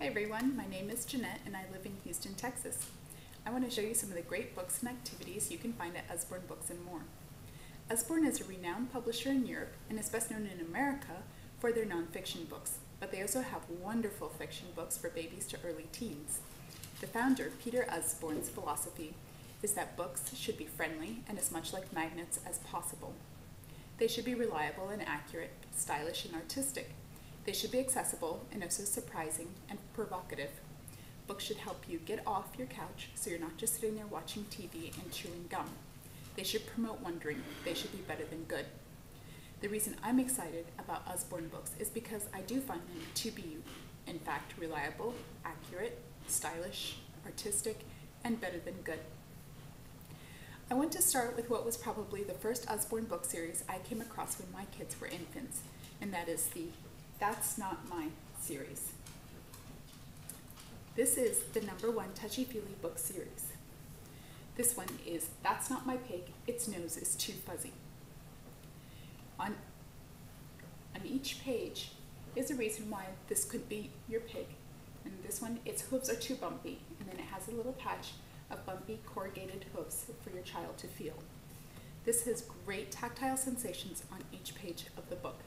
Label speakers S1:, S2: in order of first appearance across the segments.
S1: Hi everyone, my name is Jeanette and I live in Houston, Texas. I want to show you some of the great books and activities you can find at Usborne Books and More. Usborne is a renowned publisher in Europe and is best known in America for their nonfiction books, but they also have wonderful fiction books for babies to early teens. The founder, Peter Usborne's philosophy is that books should be friendly and as much like magnets as possible. They should be reliable and accurate, stylish and artistic. They should be accessible and also surprising and provocative. Books should help you get off your couch so you're not just sitting there watching TV and chewing gum. They should promote wondering. They should be better than good. The reason I'm excited about Usborne books is because I do find them to be, in fact, reliable, accurate, stylish, artistic, and better than good. I want to start with what was probably the first Usborne book series I came across when my kids were infants, and that is the That's Not My series. This is the #1 touchy-feely book series. This one is That's Not My Pig, Its Nose is Too Fuzzy. On each page is a reason why this could be your pig. And this one, its hooves are too bumpy, and then it has a little patch of bumpy corrugated hooves for your child to feel. This has great tactile sensations on each page of the book.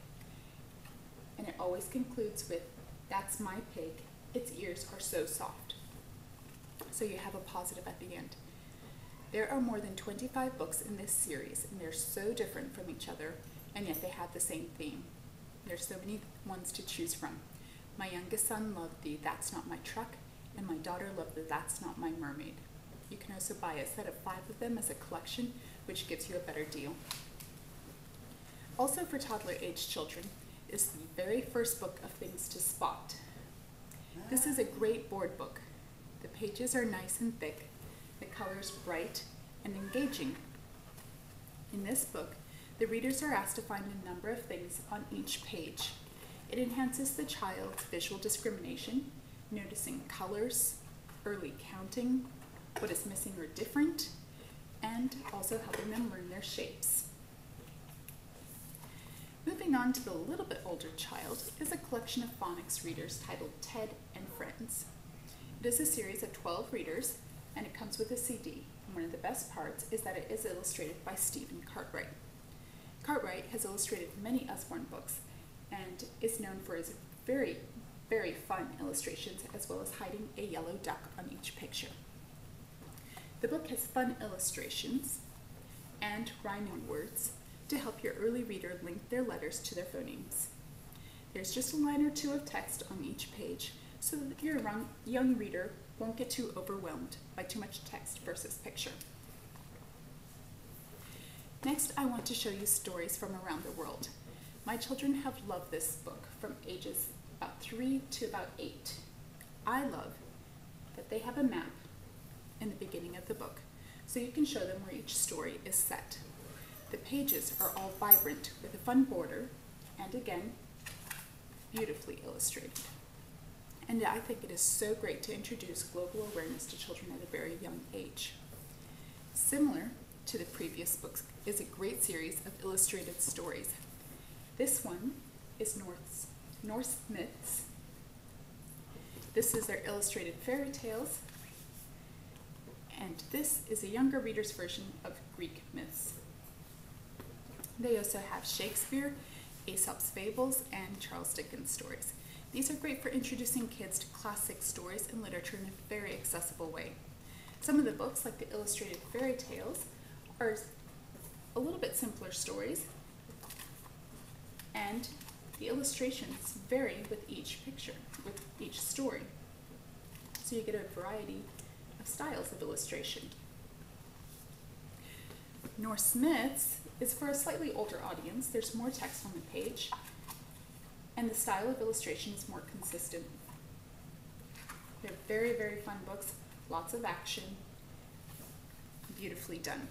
S1: And it always concludes with, that's my pig, its ears are so soft. So you have a positive at the end. There are more than 25 books in this series, and they're so different from each other, and yet they have the same theme. There's so many ones to choose from. My youngest son loved the That's Not My Truck, and my daughter loved the That's Not My Mermaid. You can also buy a set of 5 of them as a collection, which gives you a better deal. Also for toddler-age children is the very first book of Things to Spot. This is a great board book. The pages are nice and thick, the colors bright and engaging. In this book, the readers are asked to find a number of things on each page. It enhances the child's visual discrimination, noticing colors, early counting, what is missing or different, and also helping them learn their shapes. Moving on to the little bit older child is a collection of phonics readers titled Ted and Friends. It is a series of 12 readers, and it comes with a CD. And one of the best parts is that it is illustrated by Stephen Cartwright. Cartwright has illustrated many Usborne books and is known for his very, very fun illustrations, as well as hiding a yellow duck on each picture. The book has fun illustrations and rhyming words to help your early reader link their letters to their phonemes. There's just a line or two of text on each page so that your young reader won't get too overwhelmed by too much text versus picture. Next, I want to show you stories from around the world. My children have loved this book from ages about 3 to about 8. I love that they have a map in the beginning of the book, so you can show them where each story is set. The pages are all vibrant with a fun border, and again, beautifully illustrated. And I think it is so great to introduce global awareness to children at a very young age. Similar to the previous books is a great series of illustrated stories. This one is Norse Myths. This is their illustrated fairy tales. And this is a younger reader's version of Greek myths. They also have Shakespeare, Aesop's Fables, and Charles Dickens stories. These are great for introducing kids to classic stories and literature in a very accessible way. Some of the books, like the illustrated fairy tales, are a little bit simpler stories, and the illustrations vary with each picture, with each story. So you get a variety of styles of illustration. Norse Myths is for a slightly older audience. There's more text on the page, and the style of illustration is more consistent. They're very, very fun books, lots of action, beautifully done.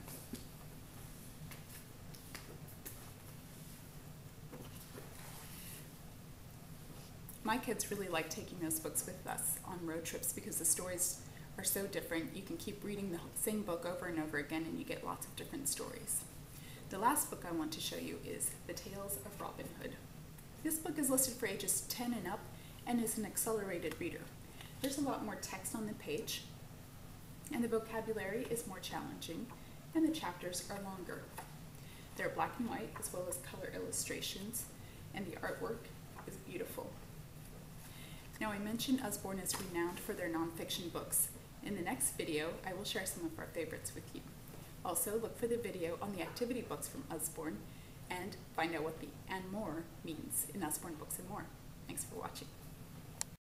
S1: My kids really like taking those books with us on road trips because the stories are so different. You can keep reading the same book over and over again, and you get lots of different stories. The last book I want to show you is The Tales of Robin Hood. This book is listed for ages 10 and up and is an accelerated reader. There's a lot more text on the page, and the vocabulary is more challenging, and the chapters are longer. They're black and white as well as color illustrations, and the artwork is beautiful. Now, I mentioned Usborne is renowned for their nonfiction books. In the next video, I will share some of our favorites with you. Also, look for the video on the activity books from Usborne and find out what the "and more" means in Usborne Books and More. Thanks for watching.